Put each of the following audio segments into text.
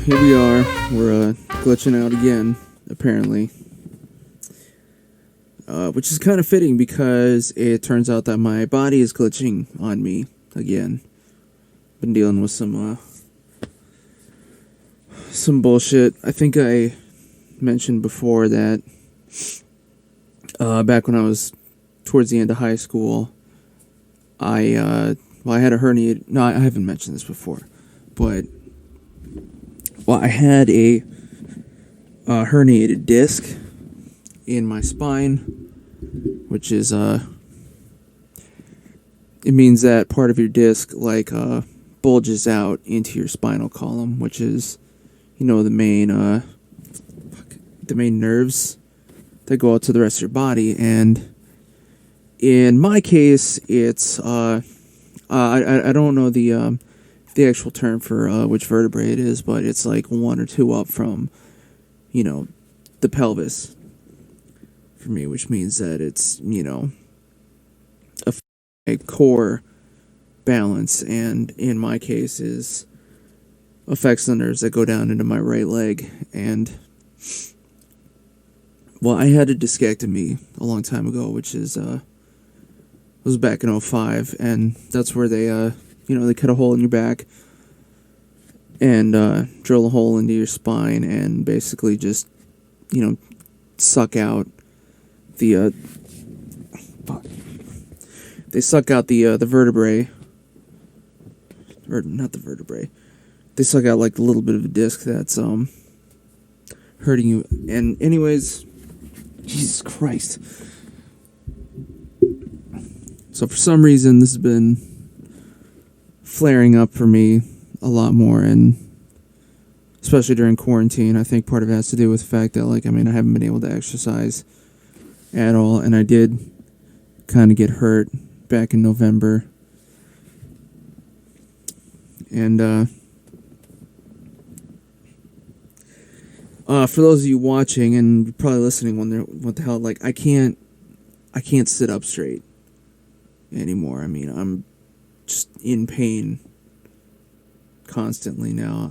here we are. We're glitching out again, apparently. Which is kind of fitting because it turns out that my body is glitching on me again. Been dealing with some bullshit. I think I mentioned before that back when I was towards the end of high school, I had a herniated... No, I haven't mentioned this before, but... Well, I had a herniated disc in my spine, which is, it means that part of your disc, bulges out into your spinal column, which is, the main nerves that go out to the rest of your body. And in my case, it's, I don't know the actual term for which vertebrae it is, but it's like one or two up from, the pelvis for me, which means that it's, a core balance, and in my case affects the nerves that go down into my right leg. And well, I had a discectomy a long time ago, which is was back in 2005, and that's where they they cut a hole in your back and drill a hole into your spine and basically just, suck out the they suck out the vertebrae, or not the vertebrae. They suck out like a little bit of a disc that's hurting you. And anyways, Jesus Christ. So for some reason, this has been flaring up for me a lot more, and especially during quarantine. I think part of it has to do with the fact that, I haven't been able to exercise at all, and I did kind of get hurt back in November. And for those of you watching and probably listening, wondering what the hell, I can't sit up straight anymore. I'm just in pain constantly now.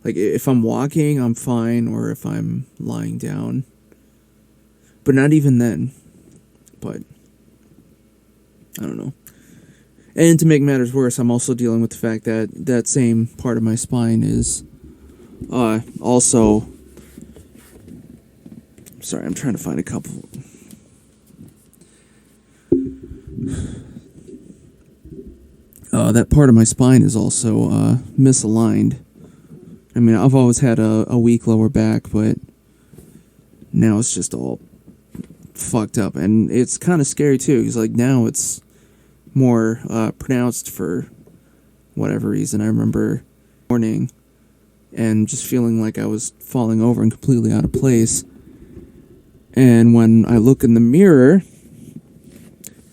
If I'm walking, I'm fine, or if I'm lying down, but not even then. But I don't know. And to make matters worse, I'm also dealing with the fact that that same part of my spine is also... Sorry, I'm trying to find a couple... that part of my spine is also misaligned. I've always had a weak lower back, but now it's just all fucked up. And it's kind of scary, too, because, now it's more pronounced for whatever reason. I remember morning and just feeling like I was falling over and completely out of place. And when I look in the mirror,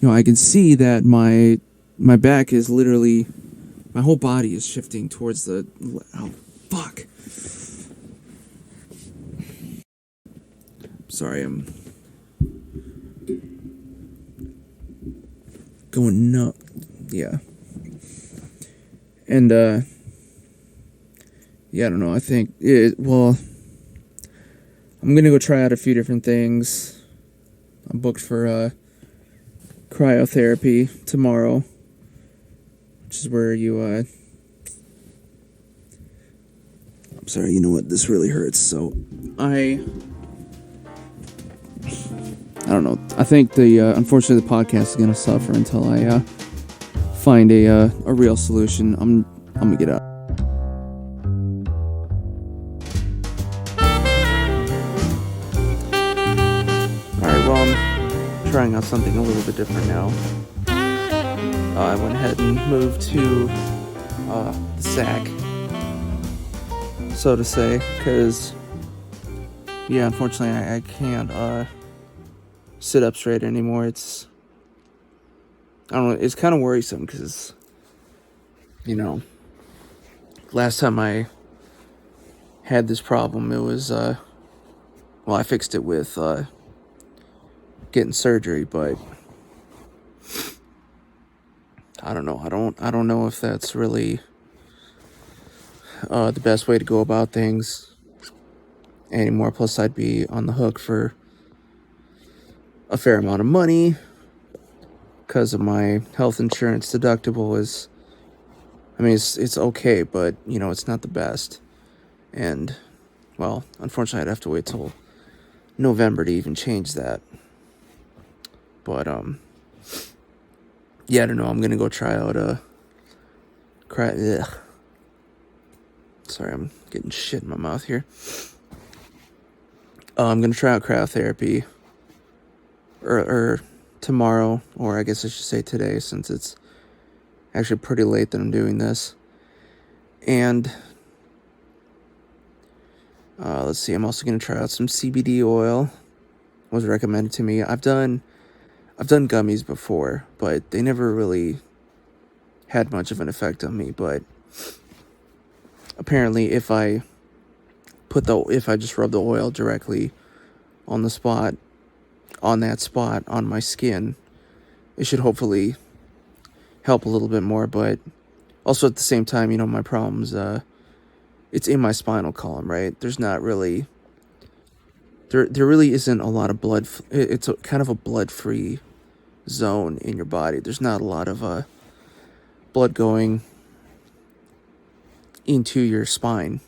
I can see that my back is literally, my whole body is shifting towards the, oh, fuck. Sorry, I'm going nuts. Yeah. And, yeah, I don't know, I think, I'm gonna go try out a few different things. I'm booked for, cryotherapy tomorrow, which is where you, I'm sorry, you know what, this really hurts, so I don't know, I think unfortunately the podcast is gonna suffer until I, find a real solution. I'm gonna get out. Alright, well, I'm trying out something a little bit different now. I went ahead and moved to the sack, so to say, because, yeah, unfortunately I can't sit up straight anymore. It's, I don't know, it's kind of worrisome because, last time I had this problem, it was, I fixed it with getting surgery, but I don't know. I don't know if that's really the best way to go about things anymore. Plus, I'd be on the hook for a fair amount of money because of my health insurance deductible is, I mean, it's okay, but, you know, it's not the best. And, well, unfortunately, I'd have to wait till November to even change that. But, yeah, I don't know. I'm going to go try out Sorry, I'm getting shit in my mouth here. I'm going to try out cryotherapy or tomorrow, or I guess I should say today, since it's actually pretty late that I'm doing this. And let's see, I'm also going to try out some CBD oil. Was recommended to me. I've done gummies before, but they never really had much of an effect on me. But apparently, if I just rub the oil directly on the spot, on my skin, it should hopefully help a little bit more. But also at the same time, you know, my problem's it's in my spinal column, right? There's not really there really isn't a lot of blood. It's kind of a blood-free zone in your body. There's not a lot of blood going into your spine.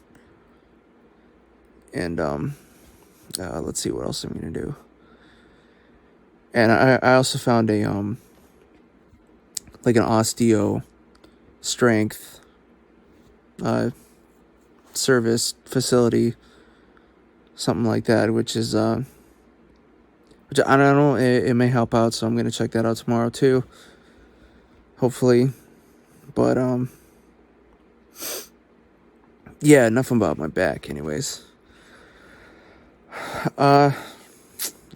And let's see what else I'm gonna do. And I also found a like an osteo strength service facility, something like that, which is which I don't know, it may help out, so I'm gonna check that out tomorrow too, hopefully. But yeah, enough about my back anyways.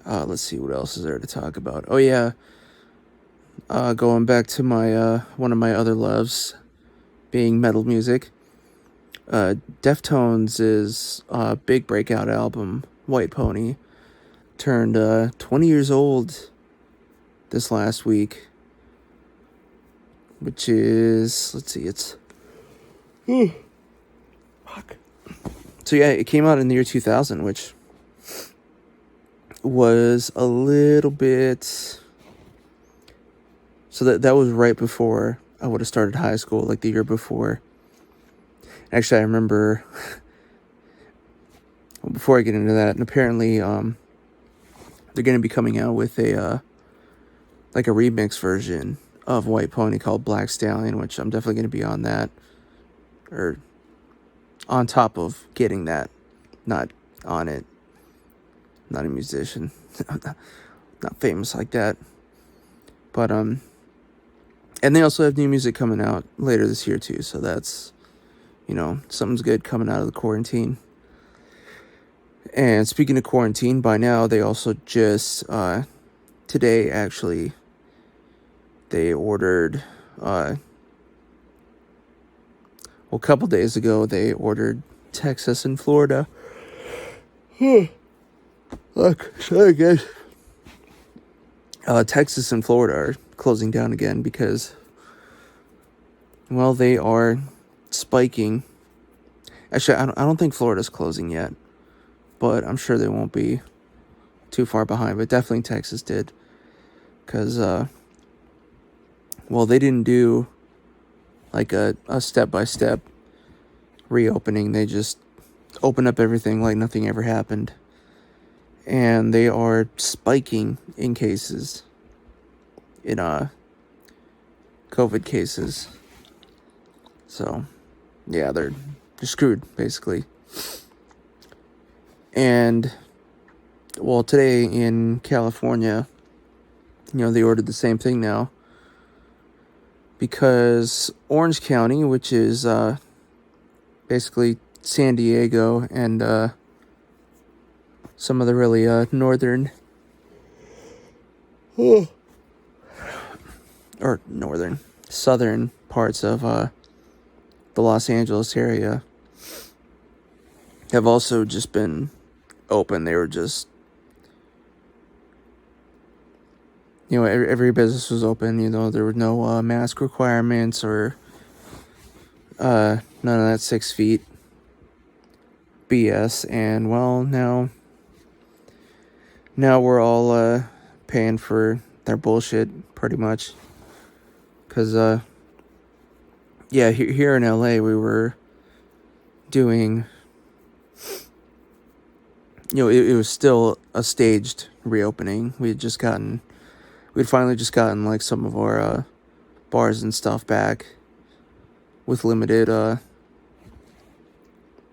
Let's see, what else is there to talk about. Oh yeah, going back to my one of my other loves, being metal music. Deftones' big breakout album, White Pony, turned 20 years old this last week, which is, let's see, it's fuck. So yeah, it came out in the year 2000, which was a little bit, so that was right before I would have started high school, like the year before. Actually, I remember, well, before I get into that, and apparently they're going to be coming out with a like a remix version of White Pony called Black Stallion, which I'm definitely going to be on that, or on top of getting that, not on it. Not a musician, not famous like that. But and they also have new music coming out later this year too, so that's, you know, something's good coming out of the quarantine. And speaking of quarantine, by now they also just today actually they ordered well, a couple days ago they ordered Texas and Florida. Look, sorry guys. Texas and Florida are closing down again because, well, they are spiking. Actually, I don't think Florida's closing yet, but I'm sure they won't be too far behind. But definitely Texas did, because well, they didn't do like a step-by-step reopening. They just opened up everything like nothing ever happened. And they are spiking in cases, in COVID cases. So, yeah, they're screwed, basically. And, well, today in California, you know, they ordered the same thing now. Because Orange County, which is basically San Diego and some of the really northern or southern parts of the Los Angeles area have also just been open. They were just, you know, every business was open. You know, there were no mask requirements or None of that 6 feet BS. And well, now we're all paying for their bullshit pretty much. Cause yeah, here in LA we were doing, it was still a staged reopening. We'd finally just gotten like some of our bars and stuff back with limited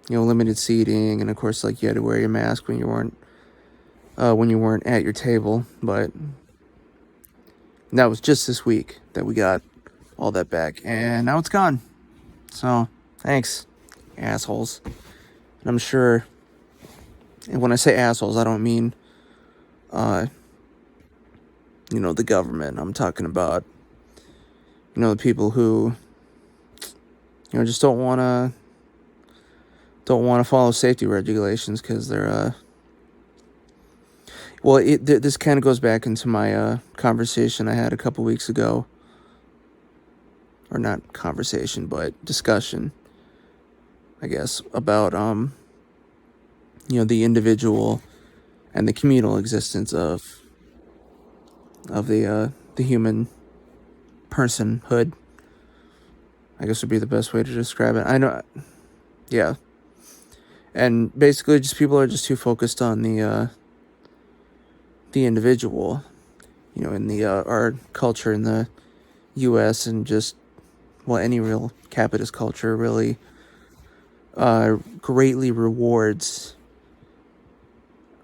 limited seating, and of course like you had to wear your mask when you weren't at your table. But that was just this week that we got all that back, and now it's gone. So thanks, assholes. And I'm sure, and when I say assholes, I don't mean the government. I'm talking about the people who just don't want to follow safety regulations because they're this kind of goes back into my conversation I had a couple weeks ago, or not conversation but discussion, I guess, about the individual and the communal existence of the human personhood, I guess would be the best way to describe it. I know, yeah. And basically just people are just too focused on the individual, in the our culture in the US, and just, well, any real capitalist culture really greatly rewards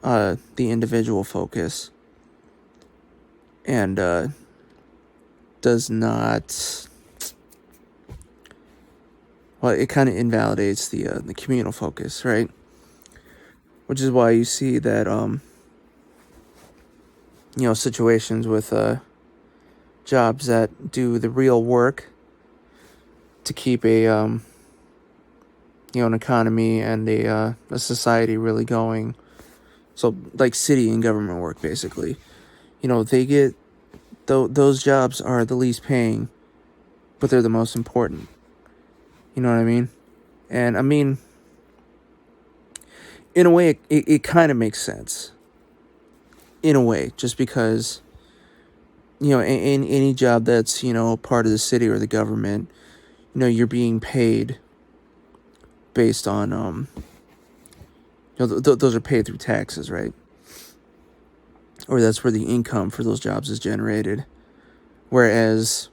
the individual focus, and does not, well, it kind of invalidates the communal focus, right? Which is why you see that situations with jobs that do the real work to keep a an economy and a society really going. So like city and government work, basically, they get those jobs are the least paying, but they're the most important. You know what I mean? And I mean, in a way, it kind of makes sense. In a way, just because, in any job that's, part of the city or the government, you're being paid based on, those are paid through taxes, right? Or that's where the income for those jobs is generated. Whereas,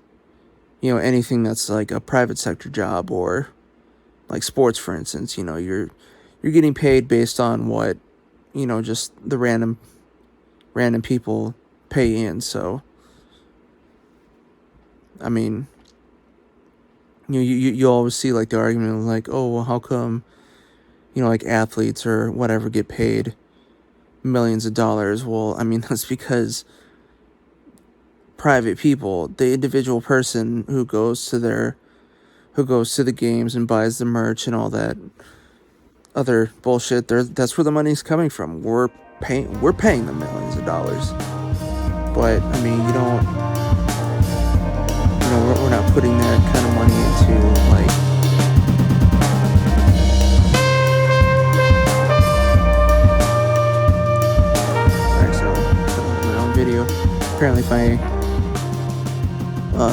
anything that's like a private sector job, or like sports, for instance, you're getting paid based on what, just the random people pay in. So, I mean, you always see like the argument of like, oh, well, how come, like athletes or whatever get paid millions of dollars? Well, I mean, that's because private people, the individual person who goes to the games and buys the merch and all that other bullshit, that's where the money's coming from. We're paying them millions of dollars. But I mean, we're not putting that kind of money into like my own video. Apparently if I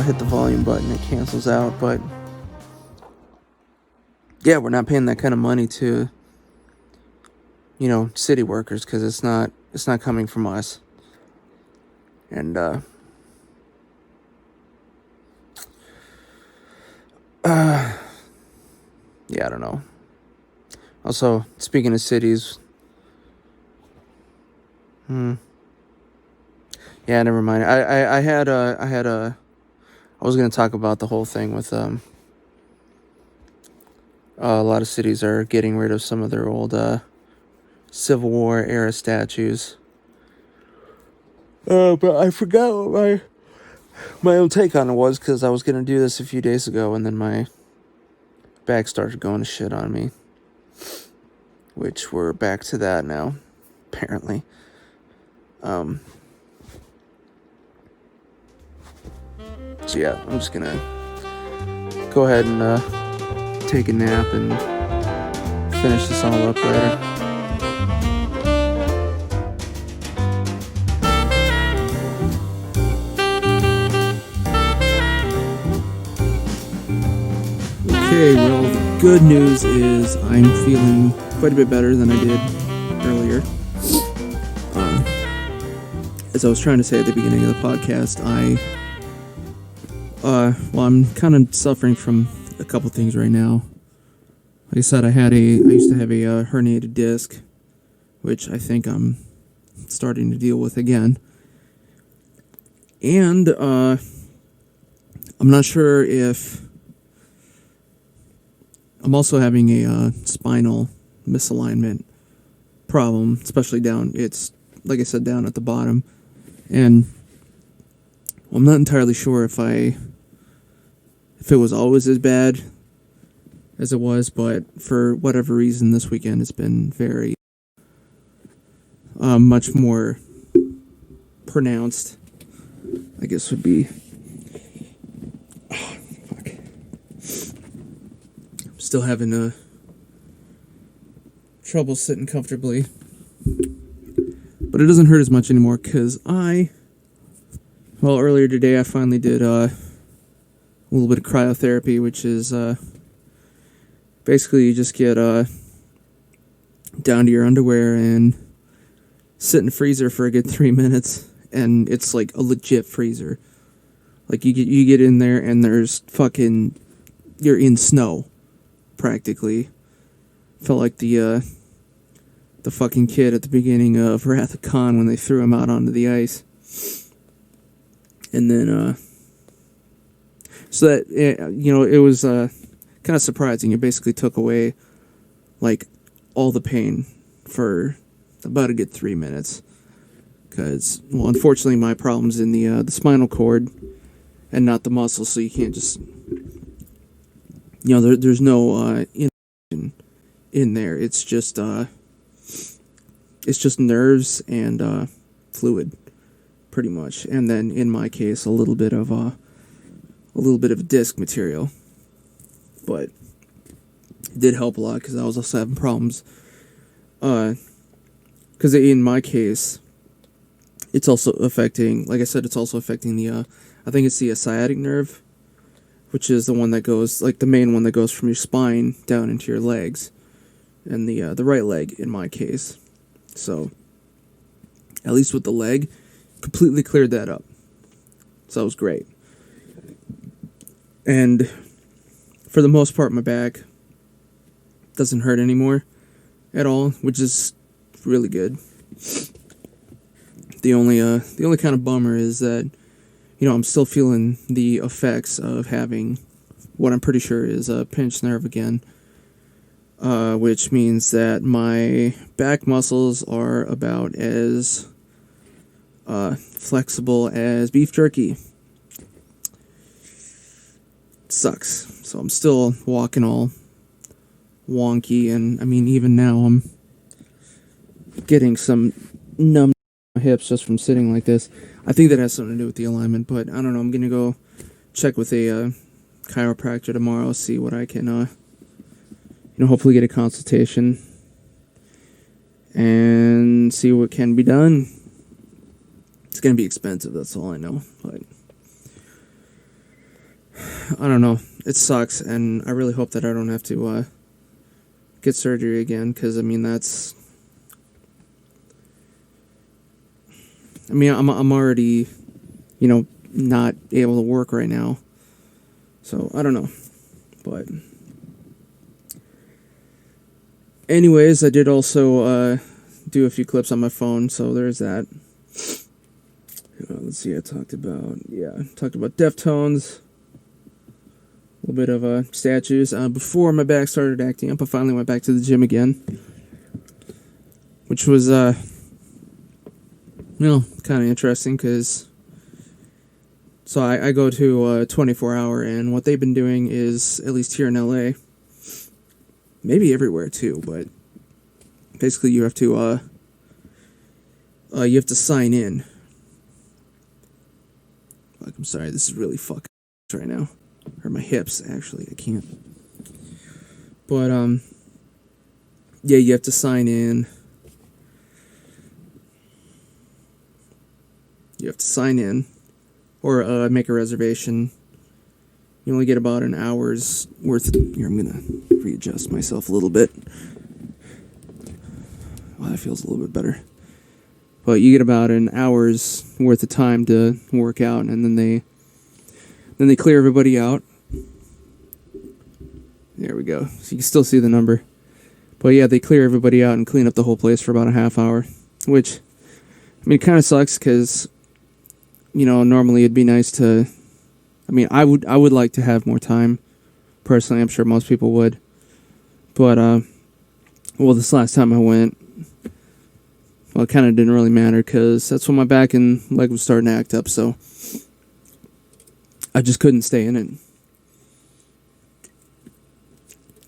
hit the volume button, it cancels out. But yeah, we're not paying that kind of money to city workers, because it's not coming from us. And yeah, I don't know. Also, speaking of cities, yeah, never mind. I was gonna talk about the whole thing with a lot of cities are getting rid of some of their old Civil War era statues. But I forgot what my own take on it was, because I was gonna do this a few days ago, and then my back started going to shit on me, which we're back to that now, apparently. So yeah, I'm just gonna go ahead and take a nap and finish this all up later. Okay, well, the good news is I'm feeling quite a bit better than I did earlier. As I was trying to say at the beginning of the podcast, I'm kind of suffering from a couple things right now. Like I said, I used to have a herniated disc, which I think I'm starting to deal with again. And I'm not sure if I'm also having a spinal misalignment problem, especially down. It's like I said, down at the bottom, and I'm not entirely sure if it was always as bad as it was, but for whatever reason, this weekend it's been very much more pronounced. I guess would be. Still having trouble sitting comfortably, but it doesn't hurt as much anymore because earlier today I finally did a little bit of cryotherapy, which is basically you just get down to your underwear and sit in the freezer for a good 3 minutes, and it's like a legit freezer. Like you get in there and there's you're in snow. Practically felt like the fucking kid at the beginning of Wrath of Khan when they threw him out onto the ice, and then so that it was kind of surprising. It basically took away like all the pain for about a good 3 minutes, because unfortunately my problem's in the spinal cord and not the muscle, so you can't just. There's no in there. It's just nerves and fluid, pretty much. And then in my case, a little bit of disc material. But it did help a lot because I was also having problems. Because in my case, it's also affecting. Like I said, it's also affecting the. I think it's the sciatic nerve, which is the one that goes, like the main one that goes from your spine down into your legs, and the right leg in my case. So, at least with the leg, completely cleared that up. So that was great. And for the most part, my back doesn't hurt anymore at all, which is really good. The only kind of bummer is that, I'm still feeling the effects of having what I'm pretty sure is a pinched nerve again, which means that my back muscles are about as flexible as beef jerky. It sucks. So I'm still walking all wonky, and I mean, even now I'm getting some numb hips just from sitting like this. I think that has something to do with the alignment, but I don't know. I'm going to go check with a chiropractor tomorrow, see what I can, hopefully get a consultation and see what can be done. It's going to be expensive, that's all I know, but I don't know. It sucks, and I really hope that I don't have to get surgery again, because, I'm already, not able to work right now. So, I don't know. But, anyways, I did also do a few clips on my phone, so there's that. Let's see, I talked about deftones. A little bit of statues. Before my back started acting up, I finally went back to the gym again. Which was, kind of interesting, because so I go to a 24-hour, and what they've been doing is, at least here in LA, maybe everywhere too, but basically you have to sign in. I'm sorry, this is really fucking right now. Or my hips, actually, I can't. But yeah, you have to sign in. You have to sign in or make a reservation. You only get about an hour's worth. Here, I'm gonna readjust myself a little bit. Well, that feels a little bit better. But you get about an hour's worth of time to work out, and then they clear everybody out. There we go. So you can still see the number. But yeah, they clear everybody out and clean up the whole place for about a half hour. Which, I mean, it kind of sucks because, you know, normally it'd be nice to... I mean, I would like to have more time. Personally, I'm sure most people would. But, well, this last time I went, well, it kind of didn't really matter because that's when my back and leg was starting to act up, so I just couldn't stay in it.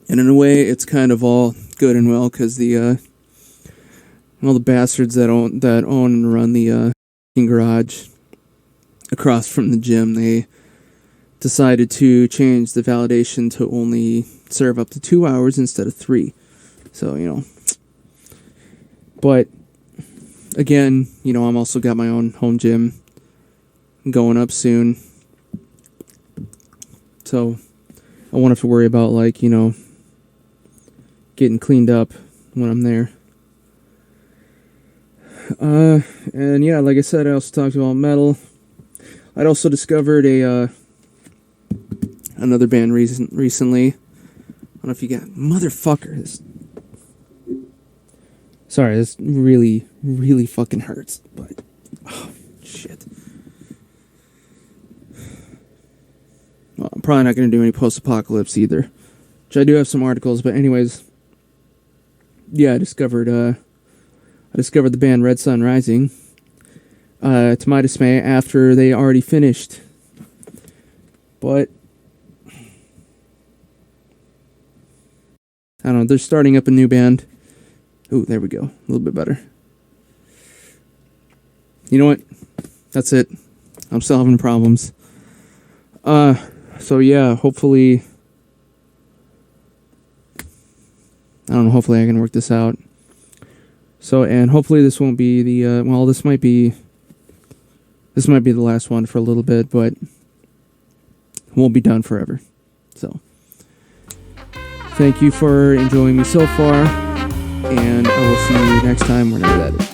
And in a way, it's kind of all good and well because the bastards that own and run the garage across from the gym, they decided to change the validation to only serve up to 2 hours instead of 3. So, you know. But, again, you know, I'm also got my own home gym going up soon. So, I won't have to worry about, like, you know, getting cleaned up when I'm there. And yeah, like I said, I also talked about metal. I'd also discovered another band recently. I don't know if you got... Motherfucker. Sorry, this really, really fucking hurts. But... Oh, shit. Well, I'm probably not going to do any post-apocalypse either. Which I do have some articles, but anyways... Yeah, I discovered the band redsunrising. To my dismay, after they already finished. But... I don't know, they're starting up a new band. Ooh, there we go. A little bit better. You know what? That's it. I'm still having problems. So yeah, hopefully... I don't know, hopefully I can work this out. So, and hopefully this won't be the, well, this might be the last one for a little bit, but it won't be done forever. So... Thank you for enjoying me so far, and I will see you next time whenever that is.